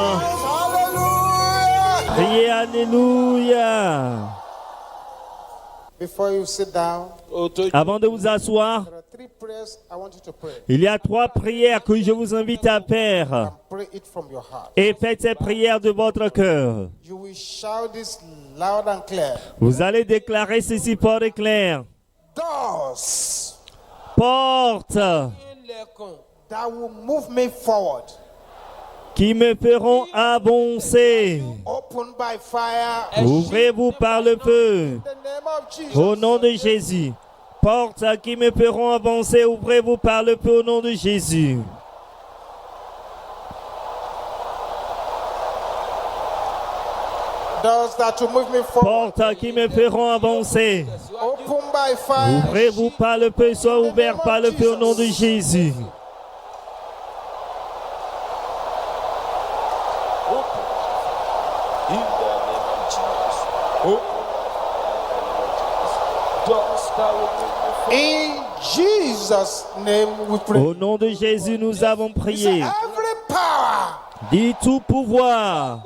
Hallelujah. Priez Alléluia. Before you sit down, Avant de vous asseoir, there are 3 prayers I want you to pray. il y a 3 prières que je vous invite à faire. And pray it from your heart. Et faites ces prières de votre cœur. You will shout this loud and clear. Vous allez déclarer ceci fort et clair. Doors Portes that will move me forward. qui me feront avancer. Open by fire. Ouvrez-vous par le feu. In the name of Jesus. Au nom de Jésus. Portes qui me feront avancer. Ouvrez-vous par le feu au nom de Jésus. Doors that will move me forward. Portes qui me feront avancer. Open by fire. Ouvrez-vous par le feu. Sois ouvert par le feu au nom de Jésus. In Jesus' name we pray. Au nom de Jésus, nous avons prié. Every power Dis tout pouvoir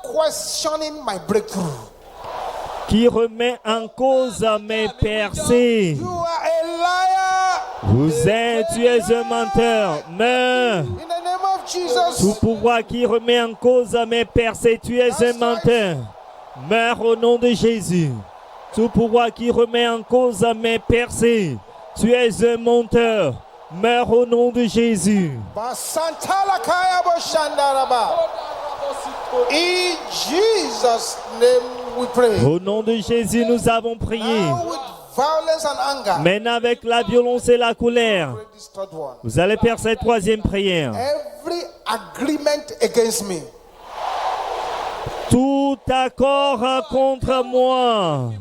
questioning my breakthrough. qui remet en cause mes percées. You are a liar. Tu es un menteur. Meurs. In the name of Jesus. Tout pouvoir qui remet en cause mes percées. Tu es un menteur. Meurs au nom de Jésus. Tout pouvoir qui remet en cause mes percées. Tu es un menteur. Meurs au nom de Jésus. Basantala kaya boshandaraba. In Jesus' name we pray. Au nom de Jésus, nous avons prié. Now with violence and anger. Maintenant, avec la violence et la colère, Pray this third one. vous allez faire cette 3e prière. Every agreement against me Tout accord contre moi,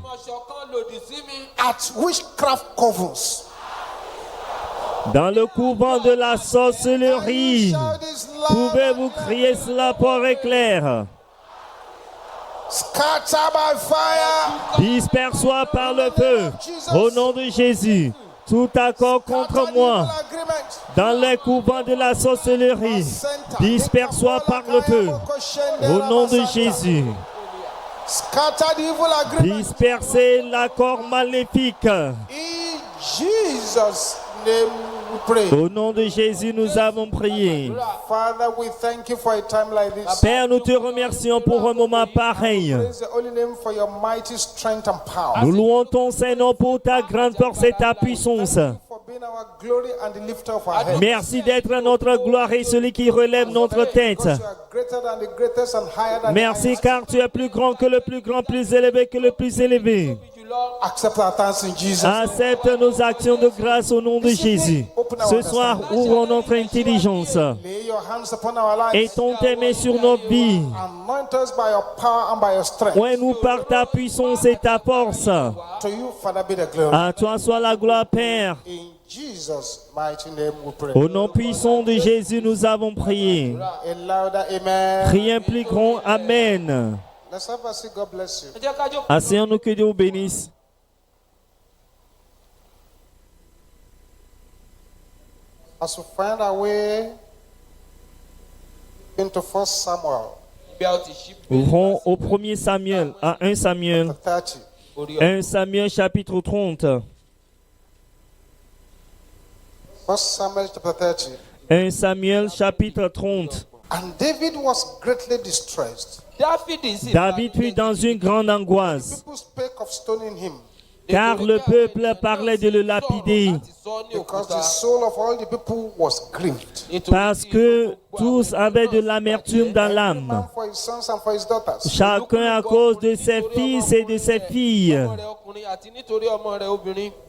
at witchcraft covens. dans le couvent de la sorcellerie, Shout this loud. pouvez-vous crier cela fort et clair? Scatter by fire. Disperse-toi par le feu, au nom de Jésus. Tout accord contre moi, dans les couvents de la sorcellerie, disperse-toi par le feu, au nom de Jésus. Scatter the evil agreement. Dispersez l'accord maléfique. In Jesus' name we pray. Au nom de Jésus, nous avons prié. Father, we thank you for a time like this. Père, nous te remercions pour un moment pareil. Praise the holy name for your mighty strength and power. Nous louons ton Saint-Nom pour ta grande force et ta puissance. For being our glory and the lifter of our head. Merci d'être notre gloire et celui qui relève notre tête. Because you are greater than the greatest and higher than the Merci highest. car tu es plus grand que le plus grand, plus élevé que le plus élevé. Accept our thanks in Jesus' name. Accepte nos actions de grâce au nom de Jésus. Ce soir, ouvrons notre intelligence Lay your hands upon our et lives. ton tes sur nos vies. Anoint us by your power and by your strength. Oins-nous par ta puissance et ta force. To you, Father, be the glory. À toi soit la gloire, Père. In Jesus' mighty name we pray. Au nom puissant de Jésus, nous avons prié. A louder amen. Rien plus grand. Amen. Let's have a seat. God bless you. Asseyons-nous, que Dieu vous bénisse. As we find our way into 1 Samuel Ouvrons au 1er Samuel, à 1 Samuel. 30. 1 Samuel chapitre 30. 1 Samuel chapter 30. 1 Samuel chapitre 30. And David was greatly distressed. David fut dans une grande angoisse, People spake of stoning him, car le peuple parlait de le lapider, because the soul of all the people was grieved. parce que tous avaient de l'amertume dans l'âme, Man for his sons and for his daughters. chacun à cause de ses fils et de ses filles.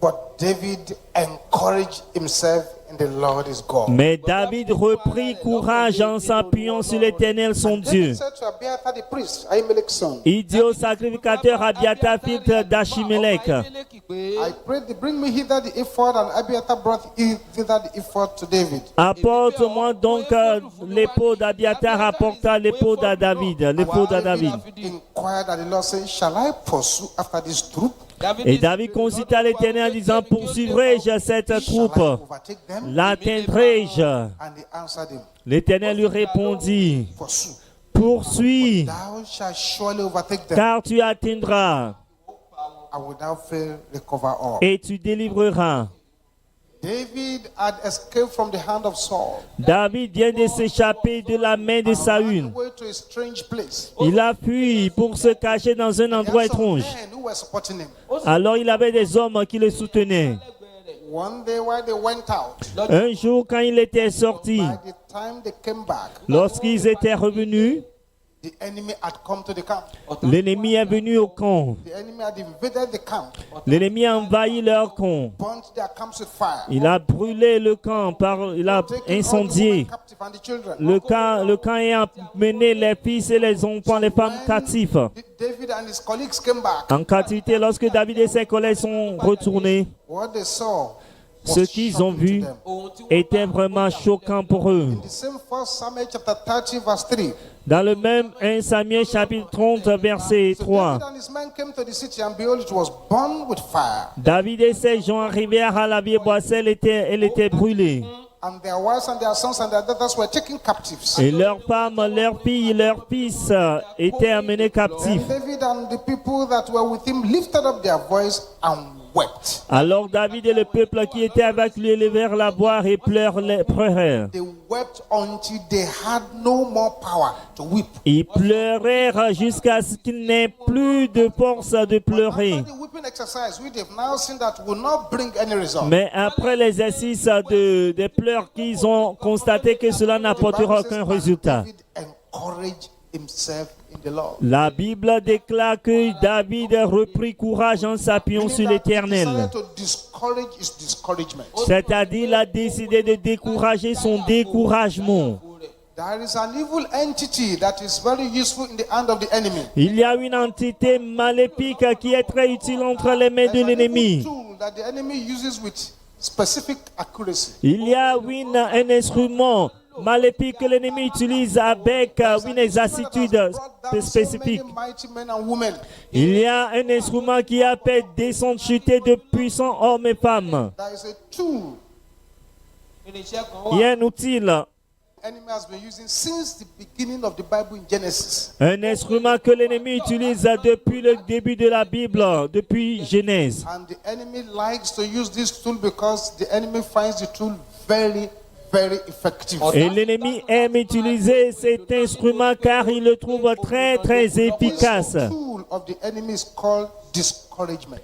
But David encouraged himself in the Lord his God. Mais David reprit courage en s'appuyant sur l'Éternel son Dieu. David said to Abiathar the priest, Ahimelech's son, Il dit au sacrificateur Abiathar, fils d'Achimelech, I pray thee, bring me hither the ephod, and Abiathar brought hither the ephod to David. apporte-moi donc l'épaule d'Abiathar, apporta l'épaule à David, l'épaule à David. Inquired at the Lord, saying, shall I pursue after this troop? Et David consulta l'Éternel en disant, poursuivrai-je cette troupe? Overtake them. L'atteindrai-je? And he answered him, L'Éternel lui répondit, pursue. poursuis, Thou shalt surely overtake them. car tu atteindras I will now fail recover all. et tu délivreras. David had escaped from the hand of Saul. David vient de s'échapper de la main de Ran Saül. away to a strange place. Il a fui pour se cacher dans un There endroit are some étrange. men who were supporting him. Alors il avait des hommes qui le soutenaient. One day while they went out, Un jour, quand il était sorti, by the time they came back, lorsqu'ils étaient revenus, the enemy had come to the camp. l'ennemi est venu au camp. The enemy had invaded the camp, L'ennemi a envahi leur camp. burnt their camps with fire, Il a brûlé le camp, il a taken all the women incendié captive and the children. le camp et a mené les fils et les enfants, les femmes captifs. David and his colleagues came back. En captivité, lorsque David et ses collègues sont retournés, What they saw ce was qu'ils ont shocking vu to them. était vraiment choquant pour eux. The same 1 Samuel chapter 30 verse 3. Dans le même 1 Samuel chapitre 30 verset So 3, David and his men came to the city, and behold, it was burned with fire. David et ses gens arrivèrent à la vieille boisselle, elle était brûlée. And their wives and their sons and their daughters were taken captives. Et leurs femmes, leurs filles et leurs fils étaient amenés captifs. And David and the people that were with him lifted up their voice and wept. Alors David et le peuple qui était avec lui élevèrent la voix et pleurèrent. They wept until they had no more power to weep. Ils pleurèrent jusqu'à ce qu'il n'ait plus de force de pleurer. After the weeping exercise, we have now seen that will not bring any result. Mais après l'exercice des pleurs qu'ils ont constaté que cela n'apportera aucun résultat. David encouraged himself in the Lord. La Bible déclare que David reprit courage en s'appuyant sur Meaning that he l'Éternel. decided to discourage his discouragement. C'est-à-dire, il a décidé de décourager son découragement. There is an evil entity that is very useful in the hand of the enemy. Il y a une entité maléfique qui est très utile entre les mains de There's an evil l'ennemi. tool that the enemy uses with specific accuracy. Il y a un instrument maléfique que l'ennemi utilise avec une exactitude Brought down so spécifique. many mighty men and women. Il y a un instrument qui a fait descendre chuter de puissants hommes et femmes. There is a tool Il y a un outil, the enemy has been using since the beginning of the Bible in Genesis. un instrument que l'ennemi utilise depuis le début de la Bible, depuis Genèse. And the enemy likes to use this tool because the enemy finds the tool very, very effective. Et l'ennemi aime utiliser cet instrument car il le trouve très très efficace. This tool of the enemy is called discouragement.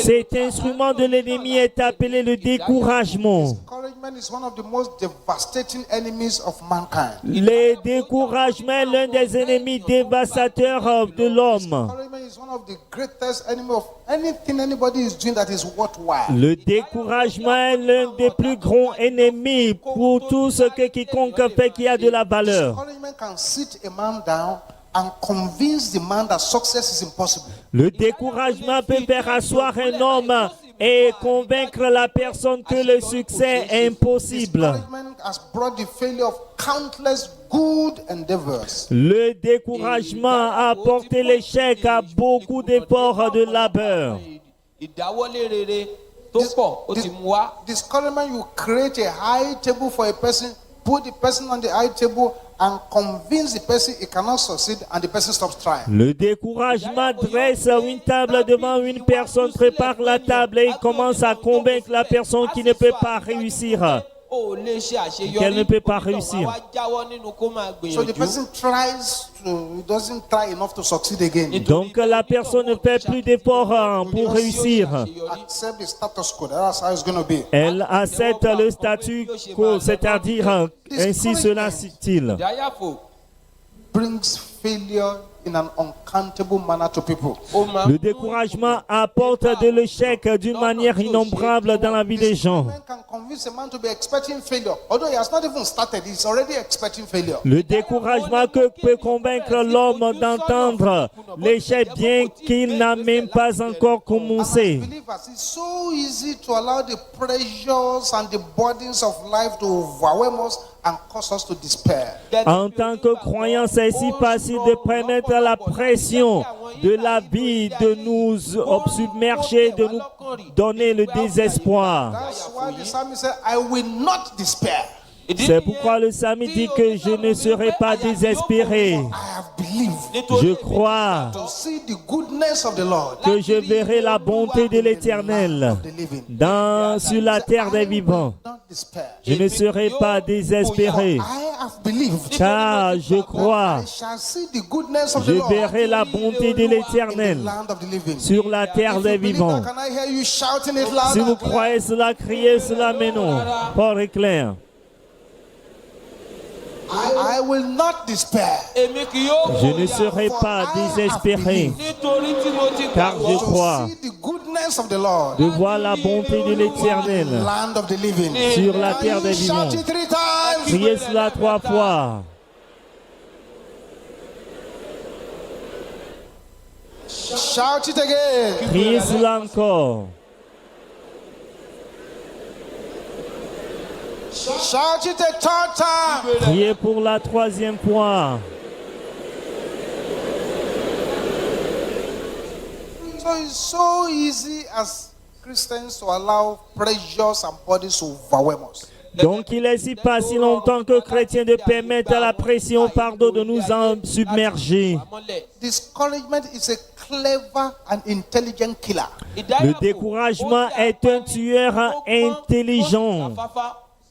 Cet instrument de l'ennemi est appelé le découragement. Discouragement is one of the most devastating enemies of mankind. Le découragement est l'un des ennemis dévastateurs de l'homme. Discouragement is one of the greatest enemy of anything anybody is doing that is worthwhile. Le découragement est l'un des plus grands ennemis pour tout ce que quiconque fait qui a de la valeur. Discouragement can sit a man down and convince the man that success is impossible. Le découragement peut faire asseoir un homme et convaincre la personne que le succès est impossible. Discouragement has brought the failure of countless good endeavors. Le découragement a apporté l'échec à beaucoup d'efforts de labeur. ìdáwọ́lé rere tó pọ̀ ó ti mú wá. Discouragement, you create a high table for a person, put the person on the high table and convince the person he cannot succeed, and the person stops trying. Le découragement dresse une table devant une personne, prépare la table et il commence à convaincre la personne qui ne peut pas réussir. ó lè ṣe àṣeyọrí Qu'elle ne peut pas réussir. wá jáwọ́ nínú kó máa So the gbìyànjú. person he doesn't try enough to succeed again. Donc la personne ne fait plus d'efforts pour réussir. Accept the status quo. That's how it's going to be. Elle accepte le statu quo, c'est-à-dire ainsi cela est-il. ìdáyàfò Brings failure in an uncountable manner to people. ó máa Le découragement apporte de l'échec d'une manière innombrable dans la vie des gens. Discouragement can convince a man to be expecting failure. Although he has not even started, he's already expecting failure. Le découragement que peut convaincre l'homme d'entendre l'échec bien qu'il n'a même pas encore And as commencé. believers, it's so easy to allow the pressures and the burdens of life to overwhelm us and cause us to despair. En tant que croyants, c'est si facile de permettre à la pression de la vie de nous submerger, de nous donner le désespoir. That's why the psalmist said, I will not despair. C'est pourquoi le psalmiste dit que je ne serai pas désespéré. I have believed Je crois to see the goodness of the Lord que je verrai la bonté de l'Éternel of the living. sur la terre des vivants. Not despair. Je ne serai pas désespéré, I have believed. car je crois, I shall see the goodness of the je Lord verrai la bonté de in the l'Éternel land of the living. sur la terre If des you believe vivants. that, can I hear you shouting it Si vous louder? croyez cela, criez cela maintenant, fort et clair. I will not despair. Je ne serai pas désespéré, car je crois See the goodness of the Lord de voir la bonté de in l'Éternel the land of the living. sur la Can terre you des shout vivants. it 3 times? Criez cela 3 fois. Shout it again. Criez cela encore. Shout it a 3rd time. Criez pour la 3e fois. So it's so easy as Christians to allow pressures and bodies to overwhelm us. Donc il est si facile en tant que chrétien de permettre à la pression pardon de nous en submerger. Discouragement is a clever and intelligent killer. Le découragement est un tueur intelligent.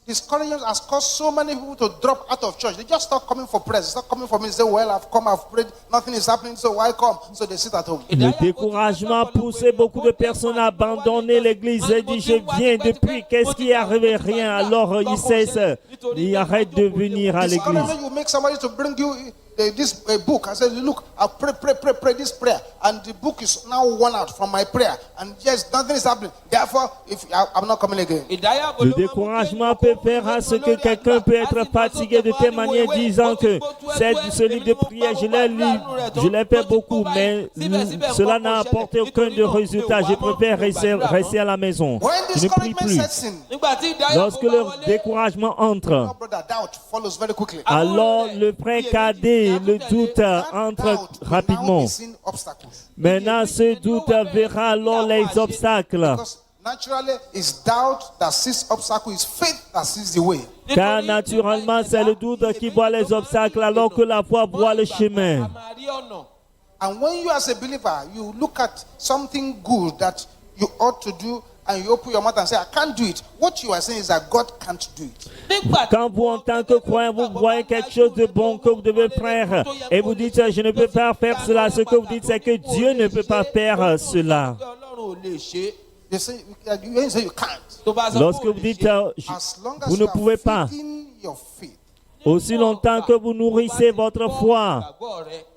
Discouragement has caused so many people to drop out of church. They just stop coming for prayers. They stop coming for me. They say, well, I've come, I've prayed, nothing is happening, so why come? So they sit at home. Le découragement a poussé beaucoup de personnes à abandonner l'église et dit je viens depuis, qu'est-ce qui est arrivé? Rien. Alors ils cessent, ils arrêtent de venir à l'église. Discouragement, you make somebody to bring you this book. I said, look, I pray this prayer, and the book is now worn out from my prayer, and yes, nothing is happening. Therefore, I'm not coming again. Le découragement peut faire à ce que quelqu'un peut être fatigué de telle manière disant que ce livre de prière, je l'ai lu, je l'ai fait beaucoup, mais cela n'a apporté aucun de résultat. Je préfère rester à la maison. When Je ne prie discouragement plus. sets in, Lorsque le découragement entre, our brother, doubt follows very quickly. alors le frère cadet, le doute entre Doubt will now rapidement. be seen obstacles. Maintenant, ce doute verra alors les obstacles. Because naturally, it's doubt that sees obstacle, it's faith that sees the way. Car naturellement, c'est le doute qui voit les obstacles alors que la foi voit le chemin. And when you as a believer, you look at something good that you ought to do, and you open your mouth and say, I can't do it. What you are saying is that God can't do it. Quand vous, en tant que croyant, vous voyez quelque chose de bon que vous devez faire et vous dites, je ne peux pas faire cela, ce que vous dites, c'est que Dieu ne peut pas faire cela. You say you can't. Lorsque vous dites, As long as vous ne you are pouvez pas, feeding your faith, aussi longtemps que vous nourrissez votre foi,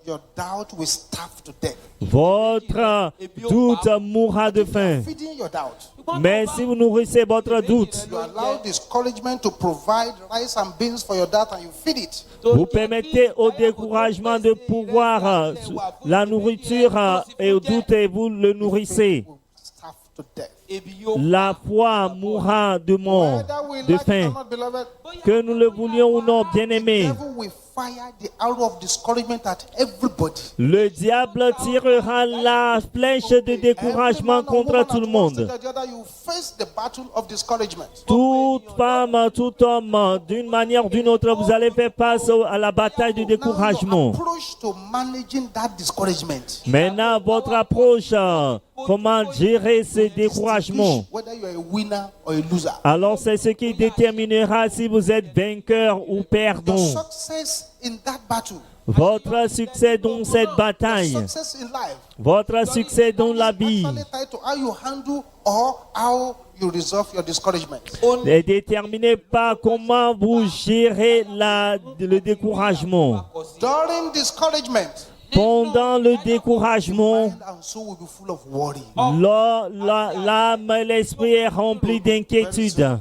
your doubt will starve to death. votre doute mourra de faim. Feeding your doubt. Mais si vous nourrissez votre doute, You allow discouragement to provide rice and beans for your doubt, and you feed it. vous permettez au découragement de pouvoir la nourriture et au doute et vous le nourrissez. Will starve to death. La foi mourra de mort, Whether we de like it or faim. not, beloved, Que nous le voulions ou non, bien-aimés, the devil will fire the arrow of discouragement at everybody. le diable tirera la flèche de découragement Every man or contre woman tout le at one monde. stage or the other, you face the battle of discouragement. Toute femme, tout homme, d'une manière ou d'une autre, vous allez faire face à la bataille du Now, your découragement. approach to managing that discouragement, Maintenant, votre approche, comment gérer ce découragement? whether you are a winner or a loser. Alors, c'est ce qui déterminera si vous êtes vainqueur ou Your perdant. success in that battle, Votre succès dans cette your bataille, success in life, votre succès dans la vie, actually tied to how you handle or how you resolve your discouragement. est déterminé par comment vous gérez le découragement. During discouragement, Pendant le découragement, mind and soul will be full of worry. l'âme et l'esprit est rempli d'inquiétude.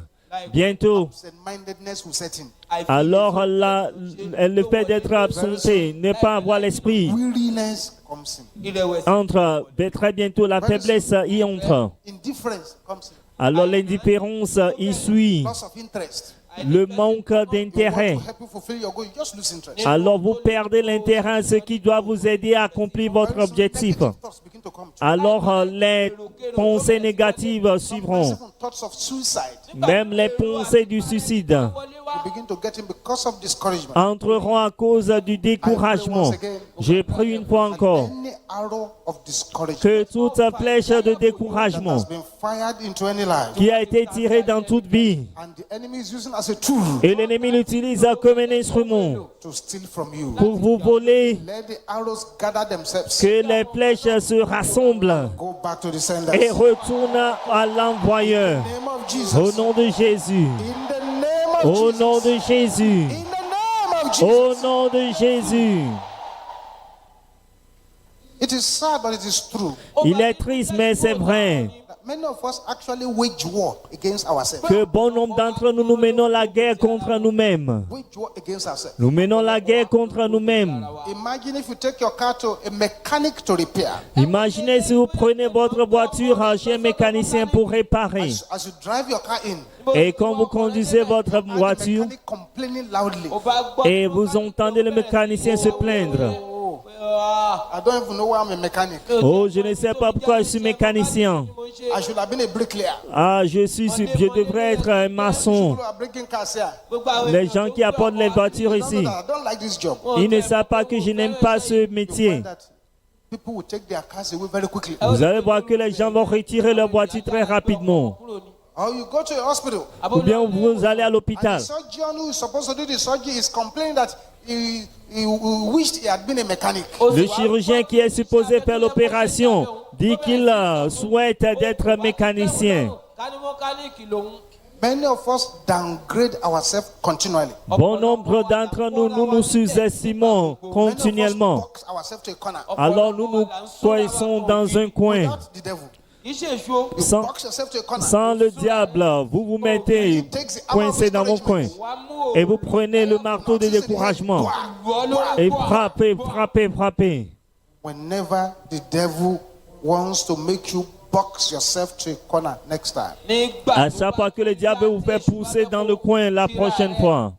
Bientôt, Absent-mindedness will set in. alors le fait d'être absenté, ne pas avoir l'esprit, Weariness comes in. entre, très bientôt la faiblesse y entre. Indifference comes in. Alors l'indifférence y suit. Loss of interest. le manque d'intérêt. To help you fulfill your goal, you just lose interest. Alors vous perdez l'intérêt à ce qui doit vous aider à accomplir votre Very soon, objectif. negative thoughts begin to come to you. Alors les pensées négatives suivront. Even thoughts of suicide Même les pensées du suicide will begin to get in because of discouragement. entreront à cause du découragement. J'ai pris une fois encore Any arrow of discouragement que toute flèche de découragement has been fired into any life, qui a été tirée dans toute vie and the enemy is using as a tool et l'ennemi l'utilise comme un instrument to steal from you. pour vous voler, Let the arrows gather themselves. que les flèches se rassemblent Go back to the sender. et retournent à l'envoyeur. In the name of Jesus. Au nom de Jésus. In the name of Au Jesus. nom de Jésus. In the name of Au Jesus. nom de Jésus. It is sad, but it is true. Il est triste, mais c'est vrai That many of us actually wage war against ourselves. que bon nombre d'entre nous, nous menons la guerre contre nous-mêmes. Wage war against ourselves. Nous menons la guerre contre nous-mêmes. Imagine if you take your car to a mechanic to repair. Imaginez si vous prenez votre voiture chez un mécanicien pour réparer. As you drive your car in, Et quand vous conduisez votre and the voiture mechanic complaining loudly. et vous entendez le mécanicien se plaindre. I don't even know why I'm a mechanic. Oh, je ne sais pas pourquoi je suis mécanicien. I should have been a bricklayer. Ah, je devrais être un maçon. People are breaking cars here. Les gens qui apportent les voitures ici, I don't like this job. ils ne savent pas que je n'aime pas ce métier. That people will take their cars away very quickly. Vous allez voir que les gens vont retirer leur voiture très rapidement. Or you go to a hospital. Ou bien vous allez à And l'hôpital. the surgeon who is supposed to do the surgery is complaining that he wished he had been a mechanic. Le chirurgien qui est supposé faire l'opération dit qu'il souhaite d'être mécanicien. Many of us downgrade ourselves continually. Bon nombre d'entre nous, nous nous sous-estimons Many of us continuellement. box ourselves to a corner. Alors nous nous coinsons dans un coin. Without the devil. You Sans, box yourself to a corner. sans le diable, vous vous mettez coincé dans mon coin. Et vous prenez le marteau de découragement. Et frappez, frappez, frappez. Whenever the devil wants to make you box yourself to a corner next time, À chaque fois que le diable vous fait pousser dans le coin la prochaine fois,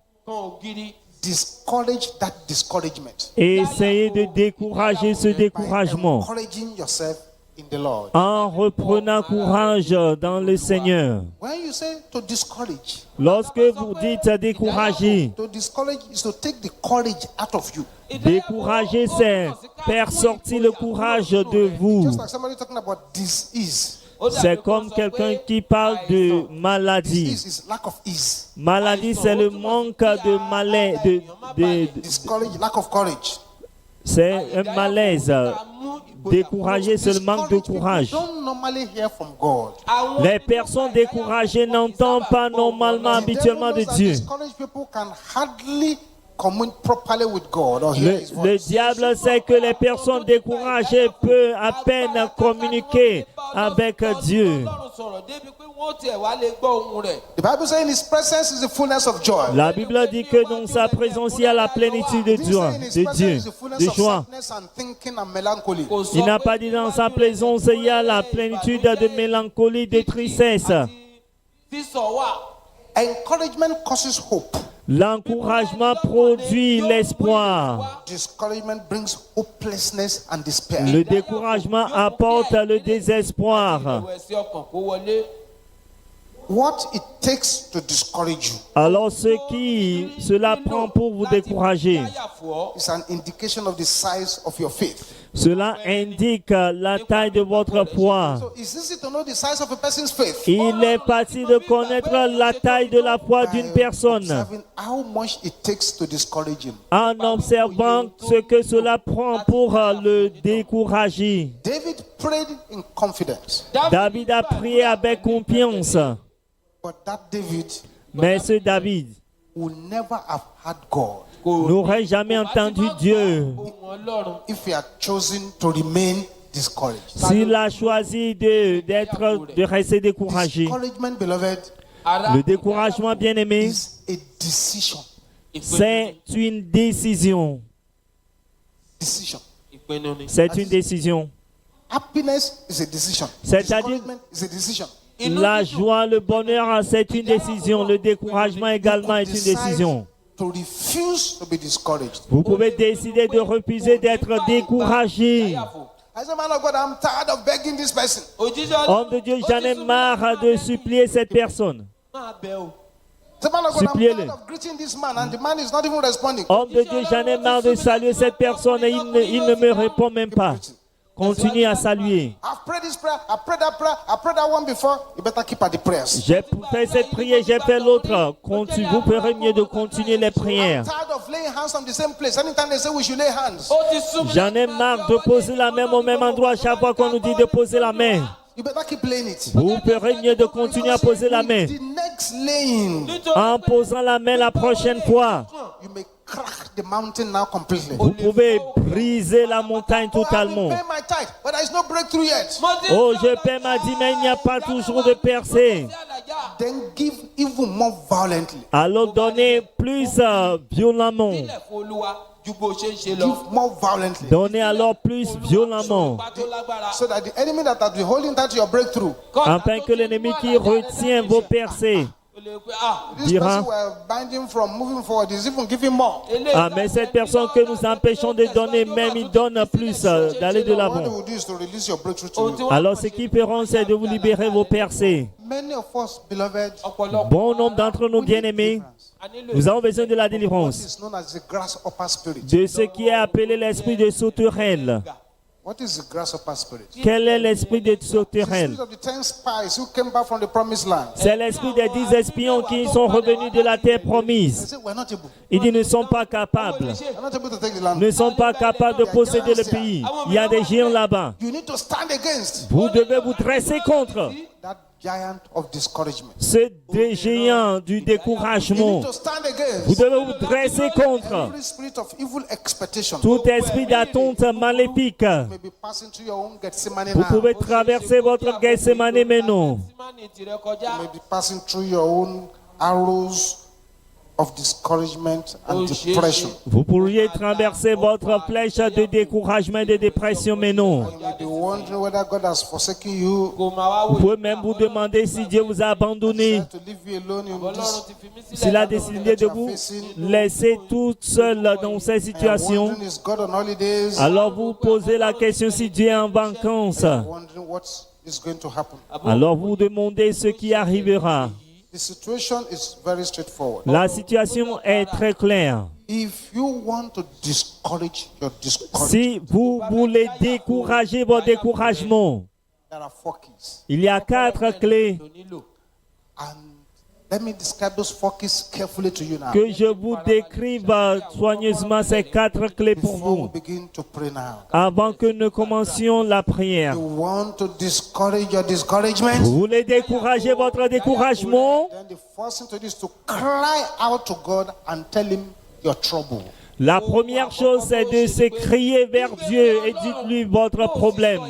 discourage that discouragement. essayez de décourager ce découragement Encouraging yourself in the Lord. en reprenant courage dans le Seigneur. When you say to discourage Lorsque vous dites décourager, is to take the courage out of you. décourager, c'est faire sortir le courage de vous. Just like somebody talking about disease. C'est comme quelqu'un qui parle de maladie. Disease is lack of ease. Maladie, c'est le manque de malaise. Discourage, lack of courage. C'est un malaise. Décourager, c'est le manque de courage. Don't normally hear from God. Les personnes découragées n'entendent pas normalement, habituellement de Dieu. Discouraged people can hardly communicate properly with God or hear His Le voice. diable sait que les personnes découragées peuvent à peine communiquer avec Dieu. The Bible says in His presence is the fullness of joy. La Bible dit que dans sa présence, il y a la plénitude de It didn't joie, say in His de presence Dieu, is the fullness de of joie. sadness and thinking and melancholy. Il n'a pas dit dans sa présence, il y a la plénitude de mélancolie, de tristesse. Encouragement causes hope. L'encouragement produit l'espoir. Discouragement brings hopelessness and despair. Le découragement apporte le désespoir. What it takes to discourage you Alors cela prend pour vous décourager. is an indication of the size of your faith. Cela indique la taille de votre foi. So it's easy to know the size of a person's faith Il est facile de connaître la taille de la foi d'une personne observing how much it takes to discourage him. en observant ce que cela prend pour le décourager. David prayed in confidence, David a prié avec confiance, but that David mais ce David would never have had God n'aurait jamais entendu Dieu if he had chosen to remain discouraged. s'il a choisi de rester découragé. Discouragement, beloved, Le découragement, bien aimé, is a decision. c'est une décision. Decision. C'est une décision. Happiness is a decision. C'est-à-dire- Discouragement is a decision. La joie, le bonheur, c'est une décision. Le découragement également est une décision. To refuse to be discouraged. Vous pouvez décider de refuser d'être découragé. I said, man of God, I'm tired of begging this person. Homme de Dieu, j'en ai marre de supplier cette personne. The man of God, I'm Suppliez-le. tired of greeting this man, and the man is not even responding. Homme de Dieu, j'en ai marre de saluer cette personne et il ne me répond même pas. Continue à saluer. I've prayed this prayer, I prayed that prayer, I prayed that one before. You better keep at the prayers. J'ai fait cette prière, j'ai fait l'autre. Vous ferez mieux de continuer les I'm prières. tired of laying hands on the same place. Anytime they say we should lay hands, J'en ai marre de poser la main au même endroit à chaque fois qu'on nous dit de poser la main. you better keep laying it. Vous ferez mieux de continuer à poser la main. The next laying, En posant la main la prochaine fois, you may crack the mountain now completely. vous pouvez briser la montagne Oh, I've been totalement. paying my tithe, but there is no breakthrough yet. Oh, je paie ma dîme, mais il n'y a pas toujours de percée. Then give even more violently. Alors donnez plus violemment. Give more violently. Donnez alors plus violemment. So that the enemy that has been holding tight to your breakthrough, Afin que l'ennemi qui retient vos percées this dira, person we're binding from moving forward is even giving more. ah, mais cette personne que nous empêchons de donner, même il donne plus d'aller de What they l'avant. will do is to release your breakthrough to you. Alors ce qu'ils feront, c'est de vous libérer vos percées. Many of us, beloved, Bon nombre d'entre nous, bien-aimés, nous avons besoin de la what délivrance is known as the grasshopper spirit. de ce qui est appelé l'esprit de sauterelle. What is the grasshopper spirit? Quel est l'esprit de The sauterelle? spirit of the 10 spies who came back from the promised land. C'est l'esprit des 10 espions qui sont revenus de la terre They promise. said, we're not able. Ils disent ne sont pas capables, We're not able to take the land. ne sont pas capables de posséder le pays. Il y a des géants là-bas. You need to stand against Vous devez vous dresser contre that giant of discouragement. ce géant du You need découragement. to stand Vous against devez vous dresser contre every spirit of evil expectation. tout esprit d'attente maléfique. You may be passing through your own Gethsemane Vous now. pouvez traverser votre Gethsemane maintenant. You may be passing through your own arrows of discouragement and depression. Vous pourriez traverser votre flèche de découragement et de dépression maintenant. You may be wondering whether God has forsaken you, Vous pouvez même vous demander si Dieu vous a abandonné, to leave you alone in this. s'il a décidé de vous laisser toute seule dans ces situations. Wondering, is God on holidays? Alors vous posez la question si Dieu est en vacances. Wondering what is going to happen. Alors vous demandez ce qui arrivera. The situation is very straightforward. La situation est très claire. If you want to discourage your discouragement, Si vous voulez décourager votre découragement, there are 4 keys. il y a 4 clés And let me describe those 4 keys carefully to you now. que je vous décrive soigneusement ces 4 clés pour Before we vous begin to pray now. avant que nous commencions la prière. You want to discourage your discouragement? Vous voulez décourager votre découragement? Then the first thing to do is to cry out to God and tell Him your trouble. La première chose, c'est de se crier vers Dieu et dites-lui votre problème.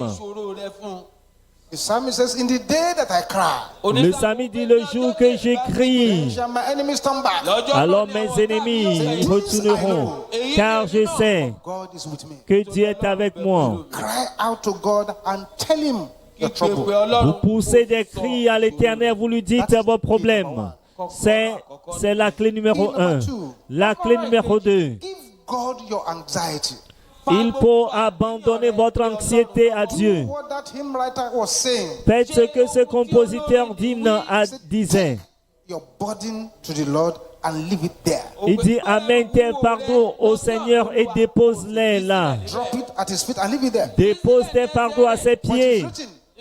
The psalmist says, in the day that I cry, Le Psalmiste dit le jour que je crie, shall my enemies turn back. alors mes ennemis retourneront, car je sais God is with me. que Dieu est avec moi. Cry out to God and tell Him your trouble. Vous poussez des cris à l'Éternel, vous lui dites vos problèmes. C'est la clé numéro 1. La clé numéro 2. Give God your anxiety. Il faut abandonner votre anxiété à Dieu. What that hymn writer was saying. Faites ce que ce compositeur d'hymne disait. Your burden to the Lord and leave it there. Il dit amène tes fardeaux au Seigneur et dépose-les là. Drop it at His feet and leave it there. Dépose tes fardeaux à ses pieds.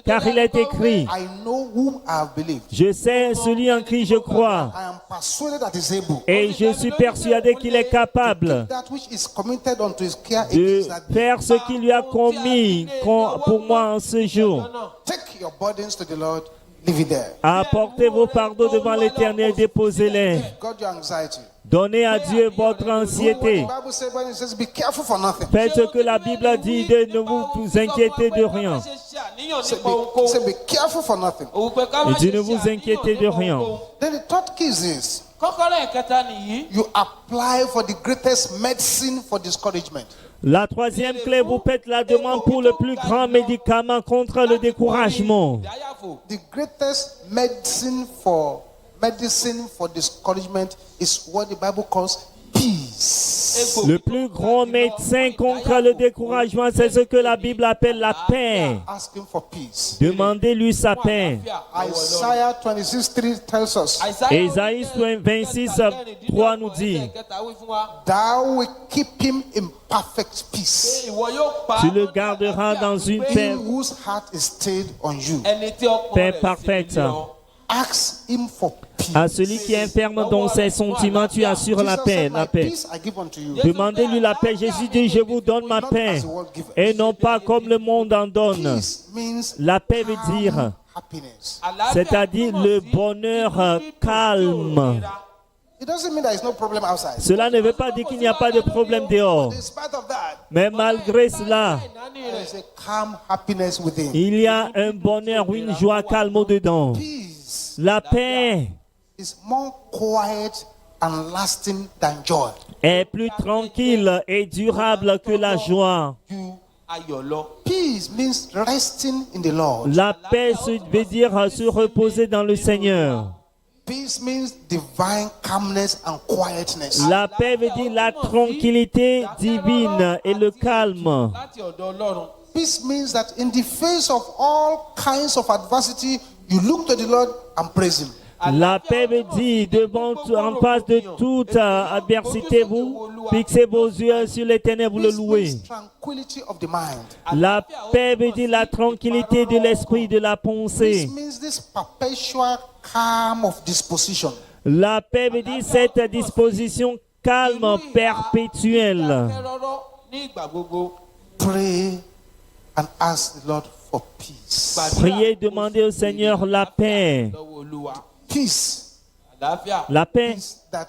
Car il est écrit, I know whom I have believed. je sais celui en qui je crois. I am persuaded that He is able. Et je suis persuadé qu'il est capable That which is committed unto His care de against that day. faire ce qu'il lui a commis pour moi en ce jour. Take your burdens to the Lord, leave it there. Apportez vos fardeaux devant l'Éternel, déposez-les. God your anxiety. Donnez à Dieu votre anxiété. The Bible says when it says be careful for nothing. Faites ce que la Bible dit de ne vous inquiétez de rien. Say be careful for nothing. Il dit ne vous inquiétez de rien. Then the third key is this. kọ́kọ́rọ́ ìkẹta nìyí. You apply for the greatest medicine for discouragement. La troisième clé, vous faites la demande pour le plus grand médicament contre le découragement. Ìdáyàfò. The greatest medicine for discouragement is what the Bible calls peace. Le plus grand médecin contre le découragement, c'est ce que la Bible appelle la paix. Ask him for peace. Demandez-lui sa paix. Isaiah 26:3 tells us, Ésaïe 26, 3 nous dit, thou will keep him in perfect peace, tu le garderas dans une paix, him whose heart is stayed on you. paix parfaite. Ask him for peace. À celui qui est ferme dans ses sentiments, tu assures la Jesus paix, said, la my paix. peace I give unto you. Demandez-lui la paix. Jésus dit, je vous donne ma paix, et non pas comme le monde en donne. Peace means La paix veut dire, happiness. c'est-à-dire le bonheur calme. It doesn't mean there is no problem outside. Cela ne veut pas dire qu'il n'y a pas de problème dehors. In spite of that, Mais malgré cela, there is a calm happiness within. il y a un bonheur, une joie calme au-dedans. Peace La paix is more quiet and lasting than joy. est plus tranquille et durable que la joie. You Ayọ̀ lọ. peace means resting in the Lord. La paix veut dire se reposer dans le Seigneur. Peace means divine calmness and quietness. La paix veut dire la tranquillité divine et le calme. Láti ọ̀dọ̀ Ọlọ́run. Peace means that in the face of all kinds of adversity, you look to the Lord and praise him. La paix veut dire, en face de toute adversité, vous fixez vos yeux sur l'Éternel, vous le Peace louez. means tranquility of the mind. La paix veut dire la tranquillité de l'esprit, de la pensée. Peace means this perpetual calm of disposition. La paix veut dire cette disposition calme, perpétuelle. Kẹ́rọ́rọ́ ní ìgbà gbogbo. Pray and ask the Lord for peace. Priez, demandez au Seigneur la paix. Lọ́wọ́ Olúwa. Peace. Àlàáfíà. La paix, Peace that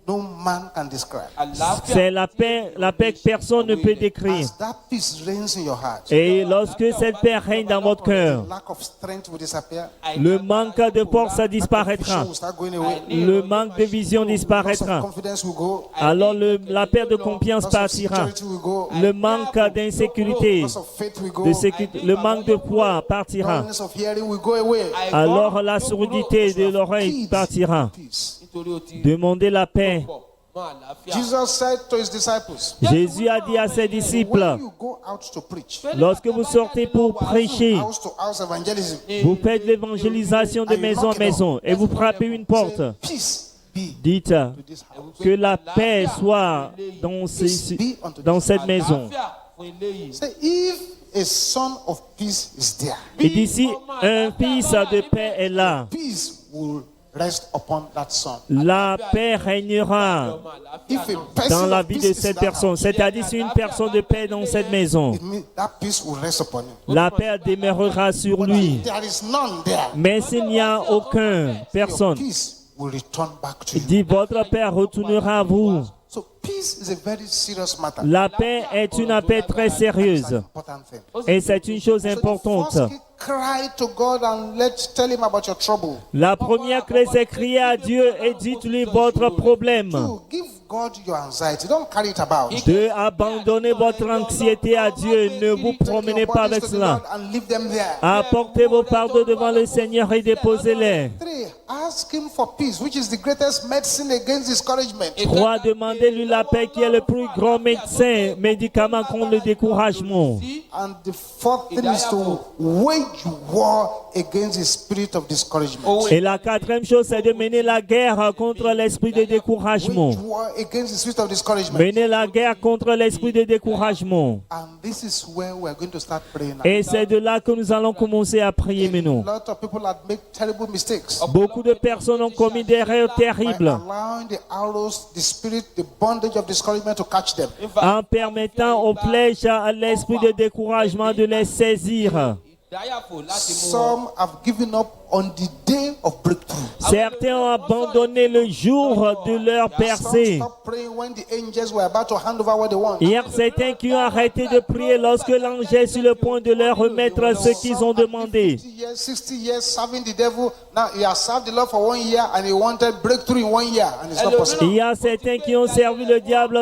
no man can describe. Àlàáfíà. c'est la paix que personne ne peut décrire. As that peace reigns in your heart, Et lorsque cette paix règne dans votre cœur, lack of strength will disappear. le manque de force disparaîtra. Vision will start going away. Le manque de vision Loss of disparaîtra. confidence will go. Alors la perte de confiance Loss of partira. security will go. Le manque d'insécurité, Loss of faith will go. le manque de foi partira. Dullness of hearing will go away. Alors la sourdité de l'oreille partira. Peace. Nítorí o ti Demandez la paix. pọ̀ mọ́ àlàáfíà. Jesus said to his disciples, Jésus a dit à ses disciples, when you go out to preach, lorsque vous sortez pour prêcher, house to house evangelism, vous faites l'évangélisation de maison en maison et vous frappez une porte. say, peace be Dites to this house. que la paix soit dans cette maison. Àlàáfíà fún ilé yìí. Say, if a son of peace is there, Et d'ici, un fils de paix est là. peace will rest upon that son. La paix régnera Ọmọ àlàáfíà If a náà. person dans la of vie peace de is cette in that personne. house, C'est-à-dire si une personne de paix dans cette maison, it means that peace will rest upon him. la paix demeurera sur lui. There is none there. Mais s'il n'y a aucun personne, Peace will return back to you. dit votre paix retournera à vous. So peace is a very serious matter. La paix est une paix très It's an sérieuse important thing. et c'est une chose So you importante. first cry to God and tell him about your trouble. La première clé, c'est crier à Dieu et dites-lui votre problème. Two, give God your anxiety. Don't carry it about. Deux, abandonnez votre anxiété à Dieu. Ne vous promenez pas avec cela. And leave them there. Apportez vos fardeaux devant le Seigneur et déposez-les. Three, ask him for peace, which is the greatest medicine against discouragement. 3. Demandez-lui la paix qui est le plus grand médicament contre le découragement. And the fourth thing is to wage war against the spirit of discouragement. Et la quatrième chose, c'est de mener la guerre contre l'esprit de découragement. Wage war against the spirit of discouragement. Mener la guerre contre l'esprit de découragement. And this is where we are going to start praying now. Et c'est de là que nous allons commencer à prier maintenant. A lot of people have made terrible mistakes Beaucoup de personnes ont commis des erreurs by terribles allowing the arrows, the spirit, the bondage of discouragement to catch them. en permettant aux flèches à l'esprit de découragement de les saisir. Ìdáyàfò láti mú wọn. Some have given up on the day of breakthrough. Certains ont abandonné le jour de leur percée. Stop praying when the angels were about to hand over what they want. Il y a certains qui ont arrêté de prier lorsque l'ange est sur le point de leur remettre ce qu'ils ont demandé. 50 years, 60 years serving the devil. Now he has served the Lord for 1 year and he wanted breakthrough in 1 year and it's not possible. Il y a certains qui ont servi le diable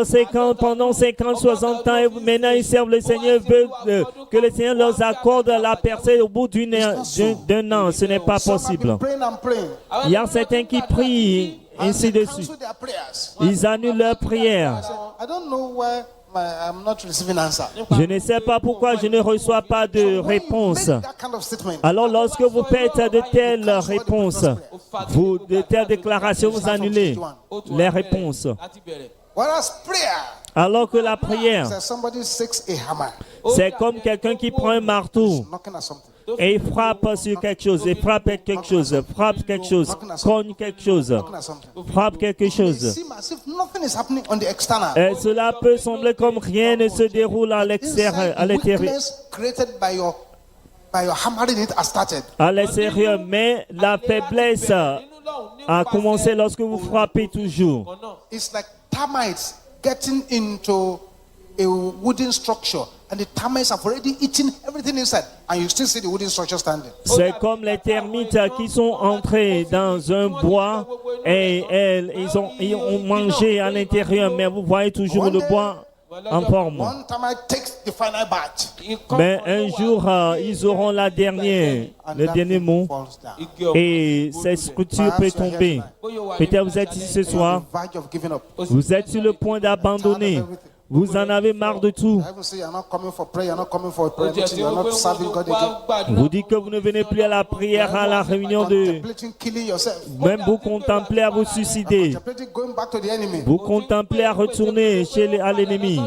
pendant 50, 60 ans et maintenant ils servent le Seigneur, veulent que le Seigneur leur accorde la percée au bout d'un an. Ce n'est pas Some have possible. been praying and praying. Il y a certains qui prient And ainsi they de suite. cancel their prayers. Ils annulent leurs prières. I don't know why I'm not receiving answer. Je ne sais pas pourquoi je ne reçois pas de réponse. Make that kind of statement. Alors lorsque vous faites de telles réponses, de telles déclarations, vous annulez les réponses. Whereas prayer, Alors que la prière, there's somebody takes a hammer, c'est comme quelqu'un qui prend un marteau knocking at something. et il frappe sur quelque chose, il frappe quelque chose, frappe quelque chose, cogne quelque chose, Knocking at something. frappe quelque It chose. seems as if nothing is happening on the external. Et cela peut sembler comme rien ne se déroule à l'extérieur, Inside, the l'intérieur, weakness created by your hammering it has started. à l'extérieur, mais la faiblesse a commencé lorsque vous frappez toujours. It's like termites getting into a wooden structure, and the termites have already eaten everything inside, and you still see the wooden structure standing. C'est comme les termites qui sont entrés dans un bois et ils ont mangé à l'intérieur, mais vous voyez toujours le bois en forme. One termite takes the final bite, Mais un jour, ils auront le dernier mot falls down. et cette structure peut tomber. Peut-être vous êtes ici ce soir, On the verge of giving up. vous êtes sur le point d'abandonner. Vous en avez marre de tout. I even say you're not coming for prayer, you're not coming for a prayer meeting, you're not serving God again. Vous dites que vous ne venez plus à la prière, à la réunion de... Contemplating killing yourself. Même vous contemplez à vous suicider. Contemplating going back to the enemy Vous contemplez à retourner à l'ennemi.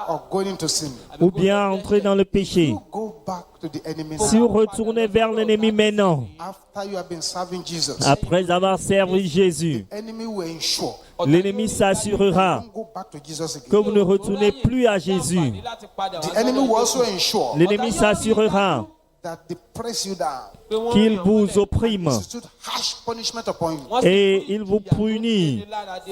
or going into sin. Ou bien entrer dans le péché. Go back to the enemy Si now. vous retournez vers l'ennemi maintenant, After you have been serving Jesus, après avoir servi Jésus, enemy will ensure l'ennemi s'assurera don't go back to Jesus que again. vous ne retournez plus à Jésus. The enemy will also ensure L'ennemi s'assurera that they press you down, qu'il vous opprime institute harsh punishment upon you et il vous punit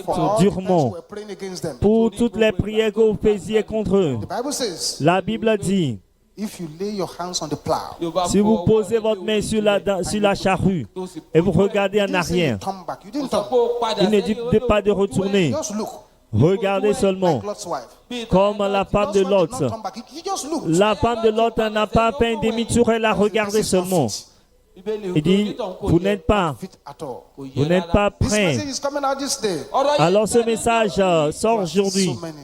for all the times durement you were praying against them. pour toutes les prières que vous faisiez contre eux. The Bible says, La Bible dit, if you lay your hands on the plow, si vous posez votre main sur la charrue et vous regardez en you didn't say you arrière, turn back. You didn't turn. il ne dit pas de retourner. Just look. Regardez seulement, Like Lot's wife. comme la femme de Lot's wife did Lot. not turn back. He just looked. La femme de Lot n'a pas fait un demi-tour, elle a regardé seulement. Il dit, vous n'êtes pas Fit at all. This prêt. message is coming out this day. Alors ce message sort aujourd'hui, So many